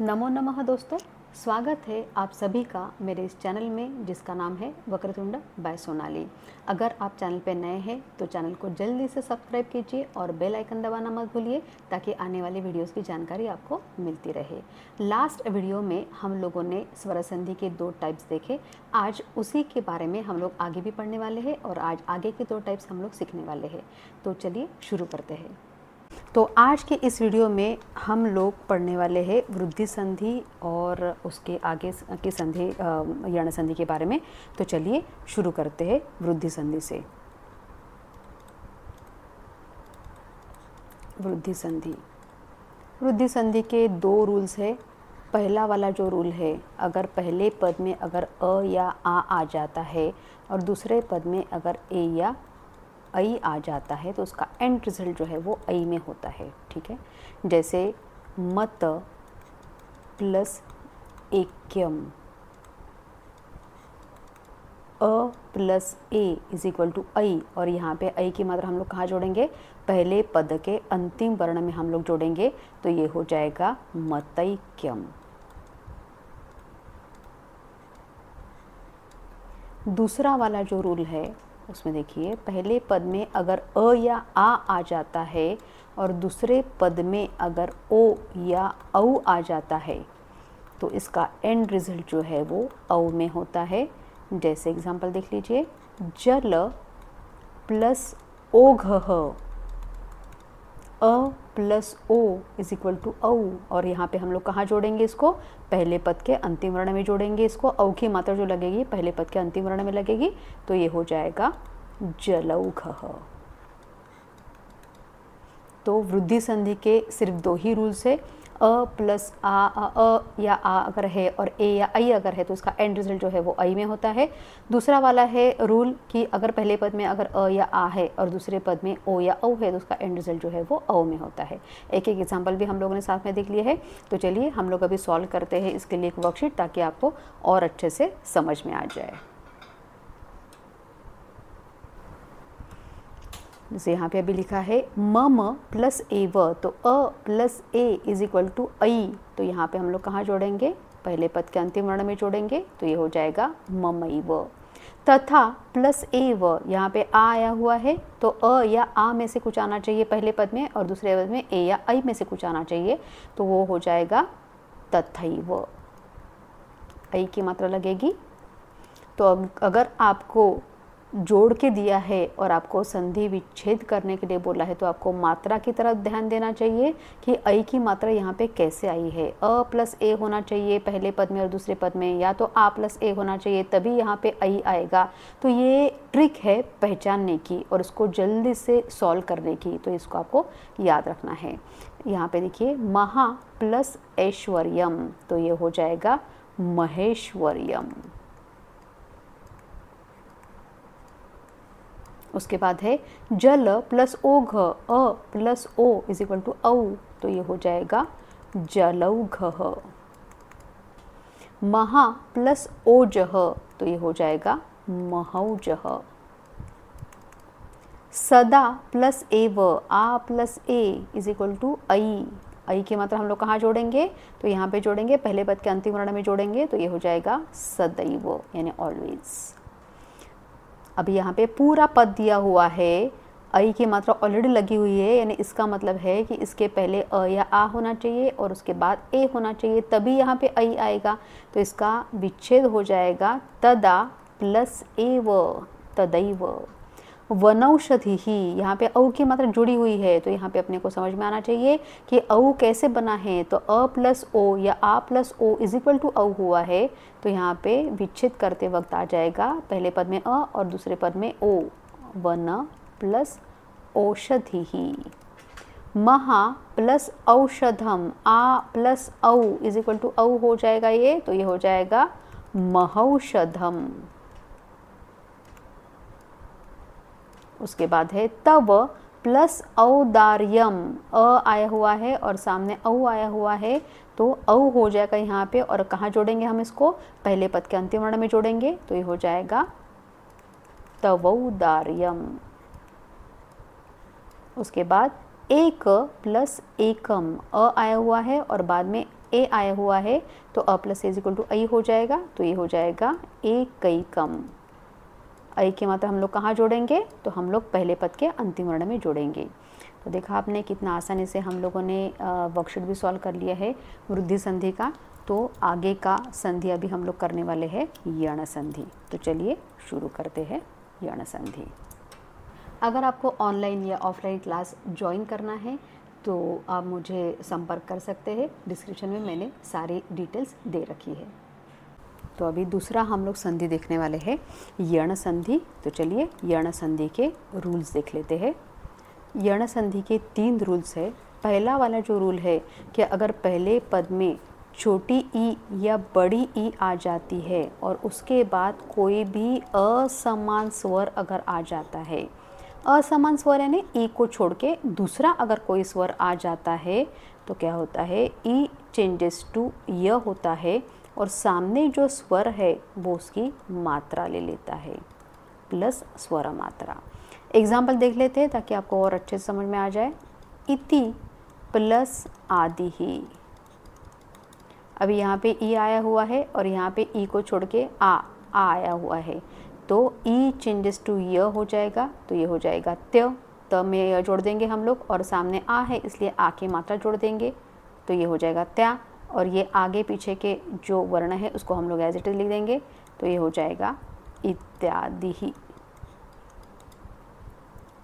नमो नमः दोस्तों, स्वागत है आप सभी का मेरे इस चैनल में जिसका नाम है वक्रतुंड बाय सोनाली। अगर आप चैनल पर नए हैं तो चैनल को जल्दी से सब्सक्राइब कीजिए और बेल आइकन दबाना मत भूलिए ताकि आने वाली वीडियोस की जानकारी आपको मिलती रहे। लास्ट वीडियो में हम लोगों ने स्वर संधि के 2 टाइप्स देखे। आज उसी के बारे में हम लोग आगे भी पढ़ने वाले हैं और आज आगे के 2 टाइप्स हम लोग सीखने वाले हैं। तो चलिए शुरू करते हैं। तो आज के इस वीडियो में हम लोग पढ़ने वाले हैं वृद्धि संधि और उसके आगे की संधि यण संधि के बारे में। तो चलिए शुरू करते हैं वृद्धि संधि से। वृद्धि संधि के 2 रूल्स है। पहला वाला जो रूल है, अगर पहले पद में अगर अ या आ जाता है और दूसरे पद में अगर ए या आई आ जाता है तो उसका एंड रिजल्ट जो है वो आई में होता है। ठीक है, जैसे मत प्लस एक्यम, अ प्लस ए इज इक्वल टू आई। और यहाँ पे आई की मात्रा हम लोग कहाँ जोड़ेंगे? पहले पद के अंतिम वर्ण में हम लोग जोड़ेंगे तो ये हो जाएगा मतैक्यम। दूसरा वाला जो रूल है उसमें देखिए, पहले पद में अगर अ या आ जाता है और दूसरे पद में अगर ओ या औ आ जाता है तो इसका एंड रिजल्ट जो है वो औ में होता है। जैसे एग्जांपल देख लीजिए, जल प्लस ओघः, अ प्लस ओ इज इक्वल टू औ। और यहाँ पे हम लोग कहाँ जोड़ेंगे इसको? पहले पद के अंतिम वर्ण में जोड़ेंगे इसको। औ की मात्रा जो लगेगी पहले पद के अंतिम वर्ण में लगेगी तो ये हो जाएगा जलौघः। तो वृद्धि संधि के सिर्फ 2 ही रूल्स है। अ प्लस अ या आ अगर है और ए या आई अगर है तो इसका एंड रिजल्ट जो है वो आई में होता है। दूसरा वाला है रूल कि अगर पहले पद में अगर अ या आ है और दूसरे पद में ओ या औ है तो उसका एंड रिजल्ट जो है वो औ में होता है। एक एक एग्जांपल भी हम लोगों ने साथ में देख लिया है। तो चलिए हम लोग अभी सॉल्व करते हैं इसके लिए एक वर्कशीट, ताकि आपको और अच्छे से समझ में आ जाए। जैसे यहाँ पे अभी लिखा है मम प्लस एव, तो अ प्लस ए इज इक्वल टू आई। तो यहाँ पे हम लोग कहाँ जोड़ेंगे? पहले पद के अंतिम वर्ण में जोड़ेंगे तो ये हो जाएगा ममैव। तथा प्लस एव, यहाँ पे आ आया हुआ है तो अ या आ में से कुछ आना चाहिए पहले पद में और दूसरे पद में ए या आई में से कुछ आना चाहिए तो वो हो जाएगा तथैव। आई की मात्रा लगेगी। तो अगर आपको जोड़ के दिया है और आपको संधि विच्छेद करने के लिए बोला है तो आपको मात्रा की तरफ ध्यान देना चाहिए कि आई की मात्रा यहाँ पे कैसे आई है। अ प्लस ए होना चाहिए पहले पद में और दूसरे पद में, या तो आ प्लस ए होना चाहिए तभी यहाँ पे आई आएगा। तो ये ट्रिक है पहचानने की और उसको जल्दी से सॉल्व करने की, तो इसको आपको याद रखना है। यहाँ पे देखिए महा प्लस ऐश्वर्यम, तो ये हो जाएगा महेश्वर्यम। उसके बाद है जल प्लस ओघ, अ प्लस ओ इज इक्वल टू औ, तो ये हो जाएगा जलौघः। महा प्लस ओजः, तो ये हो जाएगा महौजः। सदा प्लस एव, आ प्लस ए इज इक्वल टू आई। आई की मात्रा हम लोग कहाँ जोड़ेंगे? तो यहाँ पे जोड़ेंगे, पहले पद के अंतिम वर्ण में जोड़ेंगे तो ये हो जाएगा सदैव यानी ऑलवेज। अभी यहाँ पे पूरा पद दिया हुआ है, आई की मात्रा ऑलरेडी लगी हुई है, यानी इसका मतलब है कि इसके पहले अ या आ होना चाहिए और उसके बाद ए होना चाहिए तभी यहाँ पे आई आएगा। तो इसका विच्छेद हो जाएगा तदा प्लस एव, तदैव। वनौषधि ही, यहाँ पे औ की मात्रा जुड़ी हुई है तो यहाँ पे अपने को समझ में आना चाहिए कि औ कैसे बना है। तो अ प्लस ओ या आ प्लस ओ इज इक्वल टू औ हुआ है तो यहाँ पे विच्छेद करते वक्त आ जाएगा पहले पद में अ और दूसरे पद में ओ। वन प्लस औषधि ही। महा प्लस औषधम, आ प्लस औ इज इक्वल टू औ हो जाएगा ये, तो ये हो जाएगा महौषधम। उसके बाद है तव प्लस औदार्यम, अ आया हुआ है और सामने औ आया हुआ है तो औ हो जाएगा यहाँ पे। और कहाँ जोड़ेंगे हम इसको? पहले पद के अंतिम वर्ण में जोड़ेंगे तो ये हो जाएगा तवौदार्यम। उसके बाद एक प्लस एकम, अ आया हुआ है और बाद में ए आया हुआ है तो अ प्लस ए इज इक्वल टू आई हो जाएगा, तो ये हो जाएगा एकैकम। आई की मात्रा हम लोग कहाँ जोड़ेंगे, तो हम लोग पहले पद के अंतिम वर्ण में जोड़ेंगे। तो देखा आपने कितना आसानी से हम लोगों ने वर्कशीट भी सॉल्व कर लिया है वृद्धि संधि का। तो आगे का संधि अभी हम लोग करने वाले हैं यण संधि। तो चलिए शुरू करते हैं यण संधि। अगर आपको ऑनलाइन या ऑफलाइन क्लास ज्वाइन करना है तो आप मुझे संपर्क कर सकते हैं, डिस्क्रिप्शन में मैंने सारी डिटेल्स दे रखी है। तो अभी दूसरा हम लोग संधि देखने वाले हैं यण संधि। तो चलिए यण संधि के रूल्स देख लेते हैं। यण संधि के 3 रूल्स है। पहला वाला जो रूल है कि अगर पहले पद में छोटी ई या बड़ी ई आ जाती है और उसके बाद कोई भी असमान स्वर अगर आ जाता है, असमान स्वर यानी ई को छोड़ के दूसरा अगर कोई स्वर आ जाता है तो क्या होता है, ई चेंजेस टू य होता है और सामने जो स्वर है वो उसकी मात्रा ले लेता है, प्लस स्वर मात्रा। एग्जाम्पल देख लेते हैं ताकि आपको और अच्छे से समझ में आ जाए। इति प्लस आदि ही। अभी यहाँ पे ई आया हुआ है और यहाँ पे ई को छोड़ के आ आया हुआ है, तो ई चेंजेस टू य हो जाएगा, तो ये हो जाएगा त्य। त में य जोड़ देंगे हम लोग और सामने आ है इसलिए आ की मात्रा जोड़ देंगे, तो ये हो जाएगा त्या। और ये आगे पीछे के जो वर्ण है उसको हम लोग एज इट इज लिख देंगे, तो ये हो जाएगा इत्यादि ही।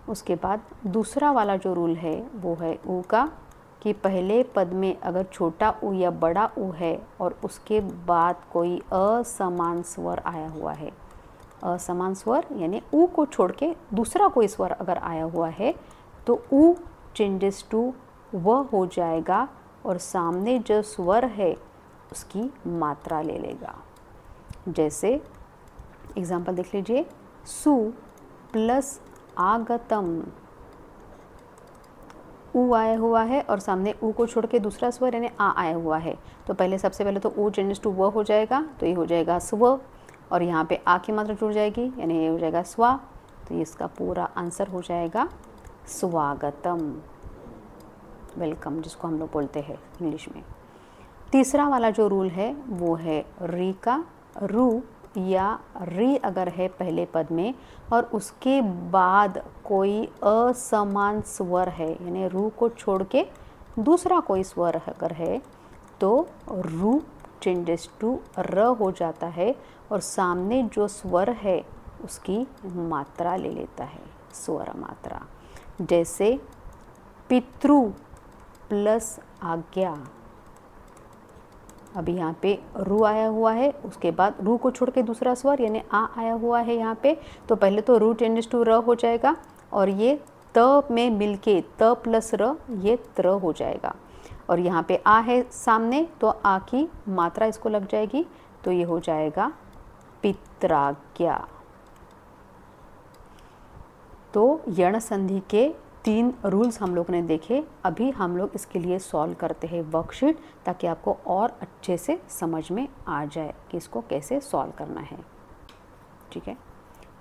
उसके बाद दूसरा वाला जो रूल है वो है ऊ का, कि पहले पद में अगर छोटा ऊ या बड़ा ऊ है और उसके बाद कोई असमान स्वर आया हुआ है, असमान स्वर यानी ऊ को छोड़ के दूसरा कोई स्वर अगर आया हुआ है तो ऊ चेंजेस टू व हो जाएगा और सामने जो स्वर है उसकी मात्रा ले लेगा। जैसे एग्जाम्पल देख लीजिए, सु प्लस आगतम। ऊ आया हुआ है और सामने ऊ को छोड़ के दूसरा स्वर यानी आ आया हुआ है, तो पहले सबसे पहले तो ऊ चेंजेस टू व हो जाएगा, तो ये हो जाएगा स्व और यहाँ पे आ की मात्रा जुड़ जाएगी यानी ये हो जाएगा स्वा, तो इसका पूरा आंसर हो जाएगा स्वागतम, वेलकम जिसको हम लोग बोलते हैं इंग्लिश में। तीसरा वाला जो रूल है वो है री का। रू या री अगर है पहले पद में और उसके बाद कोई असमान स्वर है यानी रू को छोड़ के दूसरा कोई स्वर अगर है तो रू चेंजेस टू र हो जाता है और सामने जो स्वर है उसकी मात्रा ले लेता है, स्वर मात्रा। जैसे पितृ प्लस आज्ञा। अभी यहाँ पे रू आया हुआ है, उसके बाद रू को छोड़ के दूसरा स्वर यानी आ आया हुआ है यहाँ पे, तो पहले तो रू चेंजेस टू र हो जाएगा और ये त में मिलके त प्लस र ये त्र हो जाएगा और यहाँ पे आ है सामने तो आ की मात्रा इसको लग जाएगी, तो ये हो जाएगा पित्राज्ञा। तो यण संधि के 3 रूल्स हम लोग ने देखे। अभी हम लोग इसके लिए सॉल्व करते हैं वर्कशीट ताकि आपको और अच्छे से समझ में आ जाए कि इसको कैसे सॉल्व करना है। ठीक है,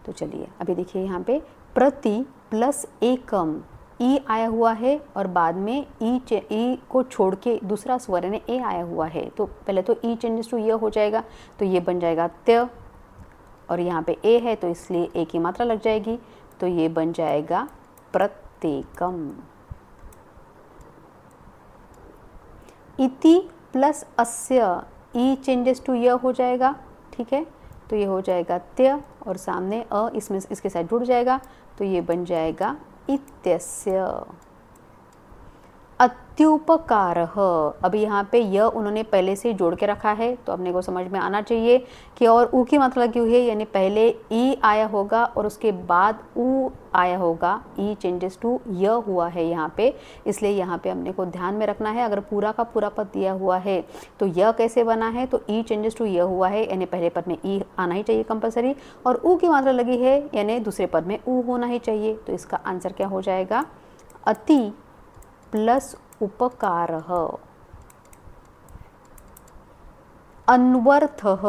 तो चलिए अभी देखिए यहाँ पे प्रति प्लस एकम ई आया हुआ है और बाद में ई को छोड़ के दूसरा स्वर यानी ए आया हुआ है, तो पहले तो ई चेंजेस टू य हो जाएगा, तो ये बन जाएगा त्य और यहाँ पे ए है तो इसलिए ए की मात्रा लग जाएगी, तो ये बन जाएगा प्रत्येकम। इति प्लस अस्य ई चेंजेस टू य हो जाएगा, ठीक है, तो ये हो जाएगा त्य और सामने अ इसमें इसके साथ जुड़ जाएगा, तो ये बन जाएगा इत्यस्य। अत्युपकारः, अभी यहाँ पे य उन्होंने पहले से जोड़ के रखा है तो अपने को समझ में आना चाहिए कि और ऊ की मात्रा लगी हुई है यानी पहले ई आया होगा और उसके बाद ऊ आया होगा, ई चेंजेस टू य हुआ है यहाँ पे, इसलिए यहाँ पे अपने को ध्यान में रखना है। अगर पूरा का पूरा पद दिया हुआ है तो य कैसे बना है, तो ई चेंजेस टू य हुआ है यानी पहले पद में ई आना ही चाहिए कंपलसरी, और ऊ की मात्रा लगी है यानी दूसरे पद में ऊ होना ही चाहिए, तो इसका आंसर क्या हो जाएगा अति प्लस उपकारः। अन्वर्थः,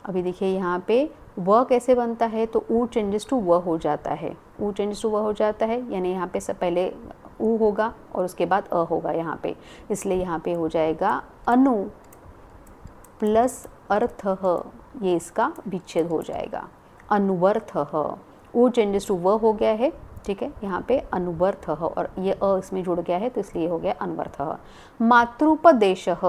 अभी देखिए यहाँ पे व कैसे बनता है, तो ऊ चेंजेस टू व हो जाता है, ऊ चेंजेस टू व हो जाता है यानी यहाँ पे सब पहले उ होगा और उसके बाद अ होगा यहाँ पे, इसलिए यहाँ पे हो जाएगा अनु प्लस अर्थः, ये इसका विच्छेद हो जाएगा, अनुवर्थः। उ चेंजेस टू व हो गया है, ठीक है, यहाँ पे अनुवर्थः और ये अ इसमें जुड़ गया है तो इसलिए हो गया अनुवर्थः। मातृपदेशः,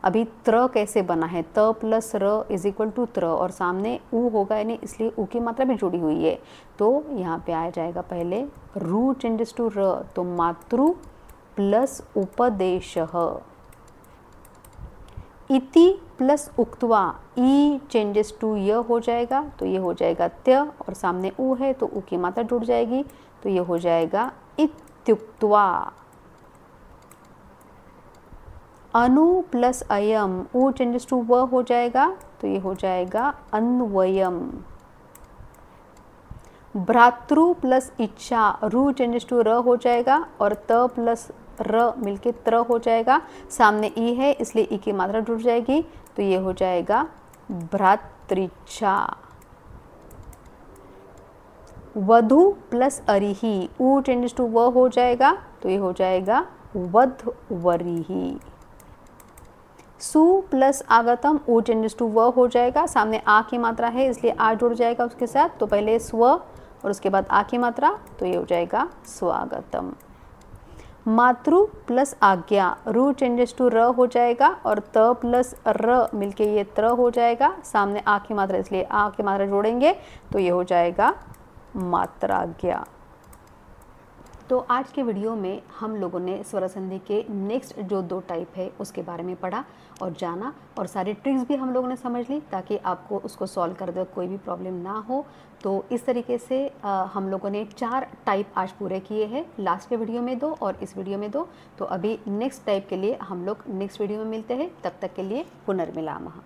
अभी त्र कैसे बना है, त प्लस र इज इक्वल टू त्र और सामने उ होगा यानी इसलिए उ की मात्रा भी जुड़ी हुई है, तो यहाँ पे आ जाएगा पहले रू चेंजेस टू र, तो मातृ प्लस उपदेशः। इति प्लस उक्त्वा, ई चेंजेस टू य हो जाएगा तो ये हो जाएगा त्य और सामने उ है तो उ की मात्रा जुड़ जाएगी तो ये हो जाएगा इत्युक्त्वा। अनु प्लस अयम, उ चेंजेस टू व हो जाएगा तो ये हो जाएगा अन्वयम। भ्रातृ प्लस इच्छा, रू चेंजेस टू र हो जाएगा और त प्लस र मिलके त्र हो जाएगा, सामने ई है इसलिए ई की मात्रा जुड़ जाएगी तो ये हो जाएगा भ्रातृच्छा। वधु प्लस अरिहि, उ चेंजेस टू व हो जाएगा तो ये हो जाएगा वधवरिहि। सु प्लस आगतम, उ चेंजेस टू व हो जाएगा, सामने आ की मात्रा है इसलिए आ जुड़ जाएगा उसके साथ, तो पहले स्व और उसके बाद आ की मात्रा तो ये हो जाएगा स्वागतम। मातृ प्लस आज्ञा, रू चेंजेस टू र हो जाएगा और त प्लस र मिलके ये त्र हो जाएगा, सामने आ की मात्रा इसलिए आ की मात्रा जोड़ेंगे तो ये हो जाएगा मात्राज्ञा। तो आज के वीडियो में हम लोगों ने स्वर संधि के नेक्स्ट जो 2 टाइप है उसके बारे में पढ़ा और जाना और सारी ट्रिक्स भी हम लोगों ने समझ ली ताकि आपको उसको सॉल्व करते वक्त कोई भी प्रॉब्लम ना हो। तो इस तरीके से हम लोगों ने 4 टाइप आज पूरे किए हैं, लास्ट के वीडियो में 2 और इस वीडियो में 2। तो अभी नेक्स्ट टाइप के लिए हम लोग नेक्स्ट वीडियो में मिलते हैं, तब तक के लिए पुनर्मिलामः।